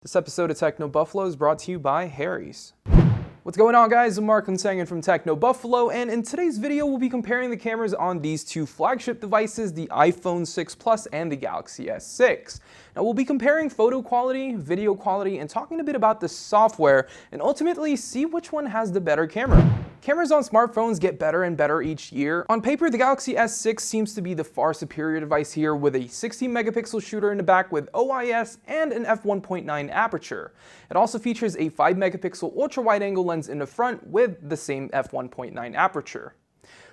This episode of Techno Buffalo is brought to you by Harry's. What's going on, guys? I'm Mark Sangan from Techno Buffalo, and in today's video we'll be comparing the cameras on these two flagship devices, the iPhone 6 Plus and the Galaxy S6. Now we'll be comparing photo quality, video quality, and talking a bit about the software, and ultimately see which one has the better camera. Cameras on smartphones get better and better each year. On paper, the Galaxy S6 seems to be the far superior device here, with a 16 megapixel shooter in the back with OIS and an f1.9 aperture. It also features a 5 megapixel ultra wide angle lens in the front with the same f1.9 aperture.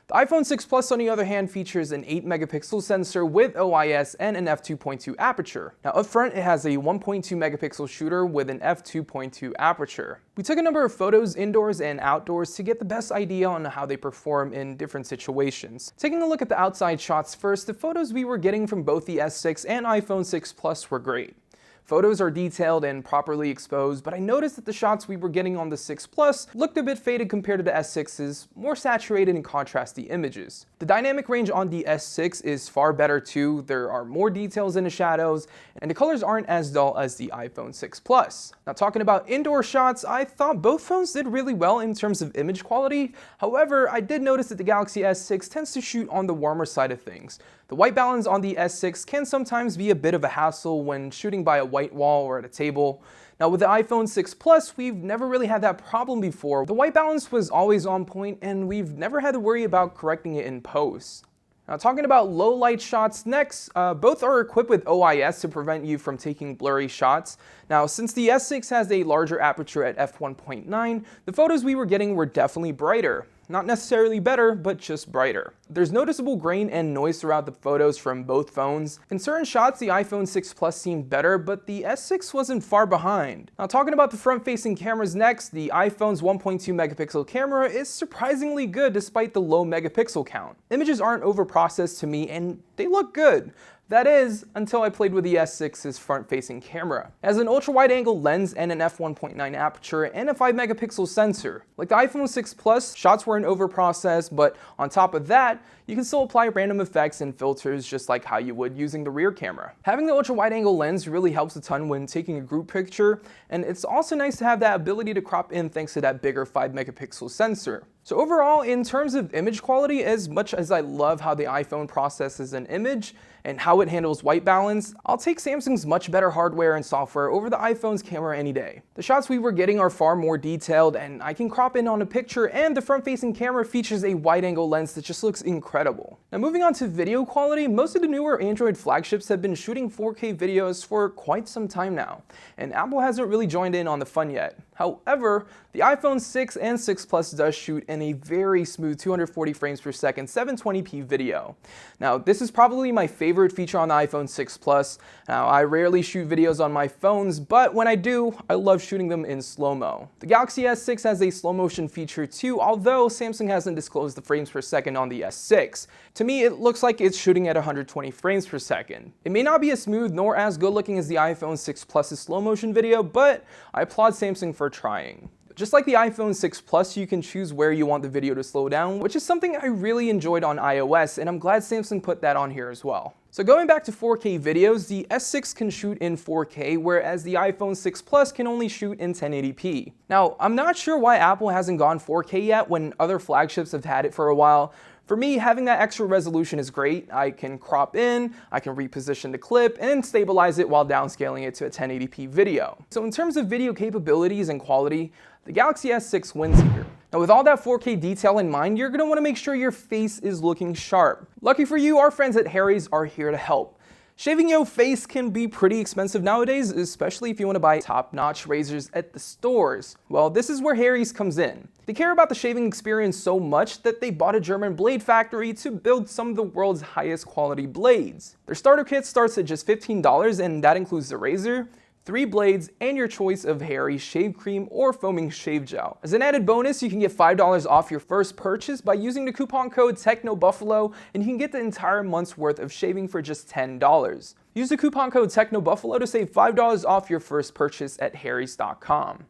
The iPhone 6 Plus, on the other hand, features an 8 megapixel sensor with OIS and an f2.2 aperture. Now up front, it has a 1.2 megapixel shooter with an f2.2 aperture. We took a number of photos indoors and outdoors to get the best idea on how they perform in different situations. Taking a look at the outside shots first, the photos we were getting from both the S6 and iPhone 6 Plus were great. Photos are detailed and properly exposed, but I noticed that the shots we were getting on the 6 Plus looked a bit faded compared to the S6's more saturated and contrasty images. The dynamic range on the S6 is far better too. There are more details in the shadows, and the colors aren't as dull as the iPhone 6 Plus. Now, talking about indoor shots, I thought both phones did really well in terms of image quality. However, I did notice that the Galaxy S6 tends to shoot on the warmer side of things. The white balance on the S6 can sometimes be a bit of a hassle when shooting by a white wall or at a table. Now with the iPhone 6 Plus, we've never really had that problem before. The white balance was always on point, and we've never had to worry about correcting it in post. Now talking about low light shots next, both are equipped with OIS to prevent you from taking blurry shots. Now since the S6 has a larger aperture at f1.9, the photos we were getting were definitely brighter. Not necessarily better, but just brighter. There's noticeable grain and noise throughout the photos from both phones. In certain shots, the iPhone 6 Plus seemed better, but the S6 wasn't far behind. Now talking about the front-facing cameras next, the iPhone's 1.2 megapixel camera is surprisingly good despite the low megapixel count. Images aren't overprocessed to me, and they look good. That is, until I played with the S6's front-facing camera. It has an ultra-wide-angle lens and an f1.9 aperture and a 5 megapixel sensor. Like the iPhone 6 Plus, shots weren't overprocessed, but on top of that, you can still apply random effects and filters just like how you would using the rear camera. Having the ultra-wide-angle lens really helps a ton when taking a group picture, and it's also nice to have that ability to crop in thanks to that bigger 5 megapixel sensor. So overall, in terms of image quality, as much as I love how the iPhone processes an image and how it handles white balance, I'll take Samsung's much better hardware and software over the iPhone's camera any day. The shots we were getting are far more detailed, and I can crop in on a picture, and the front-facing camera features a wide-angle lens that just looks incredible. Now moving on to video quality, most of the newer Android flagships have been shooting 4K videos for quite some time now, and Apple hasn't really joined in on the fun yet. However, the iPhone 6 and 6 Plus does shoot in a very smooth 240 frames per second 720p video. Now this is probably my favorite feature on the iPhone 6 Plus. Now I rarely shoot videos on my phones, but when I do, I love shooting them in slow-mo. The Galaxy S6 has a slow motion feature too, although Samsung hasn't disclosed the frames per second on the S6. To me, it looks like it's shooting at 120 frames per second. It may not be as smooth nor as good looking as the iPhone 6 Plus's slow motion video, but I applaud Samsung for trying. Just like the iPhone 6 Plus, you can choose where you want the video to slow down, which is something I really enjoyed on iOS, and I'm glad Samsung put that on here as well. So going back to 4K videos, the S6 can shoot in 4K, whereas the iPhone 6 Plus can only shoot in 1080p. Now, I'm not sure why Apple hasn't gone 4K yet when other flagships have had it for a while. For me, having that extra resolution is great. I can crop in, I can reposition the clip, and stabilize it while downscaling it to a 1080p video. So in terms of video capabilities and quality, the Galaxy S6 wins here. Now with all that 4K detail in mind, you're going to want to make sure your face is looking sharp. Lucky for you, our friends at Harry's are here to help. Shaving your face can be pretty expensive nowadays, especially if you want to buy top-notch razors at the stores. Well, this is where Harry's comes in. They care about the shaving experience so much that they bought a German blade factory to build some of the world's highest quality blades. Their starter kit starts at just $15, and that includes the razor, 3 blades, and your choice of Harry's shave cream or foaming shave gel. As an added bonus, you can get $5 off your first purchase by using the coupon code TechnoBuffalo, and you can get the entire month's worth of shaving for just $10. Use the coupon code TechnoBuffalo to save $5 off your first purchase at harrys.com.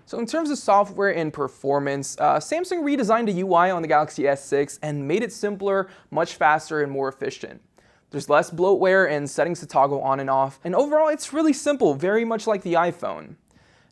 So in terms of software and performance, Samsung redesigned the UI on the Galaxy S6 and made it simpler, much faster, and more efficient. There's less bloatware and settings to toggle on and off, and overall it's really simple, very much like the iPhone.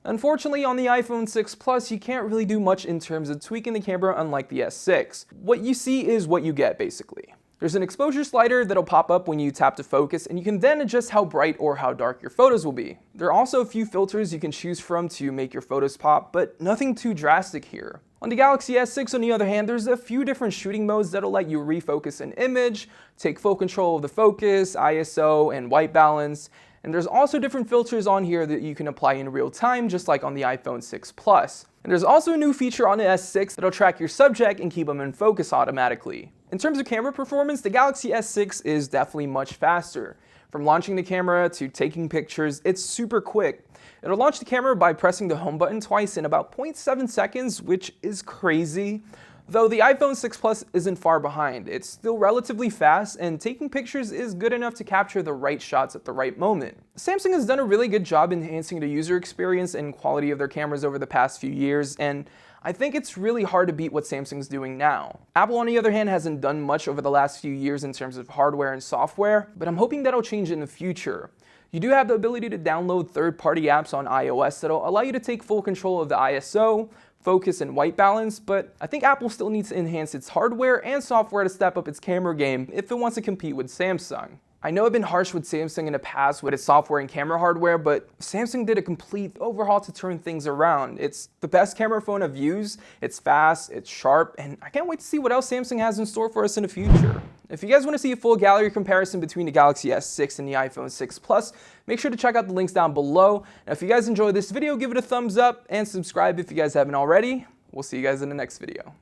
Unfortunately, on the iPhone 6 Plus, you can't really do much in terms of tweaking the camera unlike the S6. What you see is what you get, basically. There's an exposure slider that'll pop up when you tap to focus, and you can then adjust how bright or how dark your photos will be. There are also a few filters you can choose from to make your photos pop, but nothing too drastic here. On the Galaxy S6, on the other hand, there's a few different shooting modes that'll let you refocus an image, take full control of the focus, ISO, and white balance. And there's also different filters on here that you can apply in real time, just like on the iPhone 6 Plus. And there's also a new feature on the S6 that'll track your subject and keep them in focus automatically. In terms of camera performance, the Galaxy S6 is definitely much faster. From launching the camera to taking pictures, it's super quick. It'll launch the camera by pressing the home button twice in about 0.7 seconds, which is crazy. Though the iPhone 6 Plus isn't far behind. It's still relatively fast, and taking pictures is good enough to capture the right shots at the right moment. Samsung has done a really good job enhancing the user experience and quality of their cameras over the past few years, and I think it's really hard to beat what Samsung's doing now. Apple, on the other hand, hasn't done much over the last few years in terms of hardware and software, but I'm hoping that'll change in the future. You do have the ability to download third-party apps on iOS that'll allow you to take full control of the ISO, focus, and white balance, but I think Apple still needs to enhance its hardware and software to step up its camera game if it wants to compete with Samsung. I know I've been harsh with Samsung in the past with its software and camera hardware, but Samsung did a complete overhaul to turn things around. It's the best camera phone I've used, it's fast, it's sharp, and I can't wait to see what else Samsung has in store for us in the future. If you guys want to see a full gallery comparison between the Galaxy S6 and the iPhone 6 Plus, make sure to check out the links down below. And if you guys enjoyed this video, give it a thumbs up and subscribe if you guys haven't already. We'll see you guys in the next video.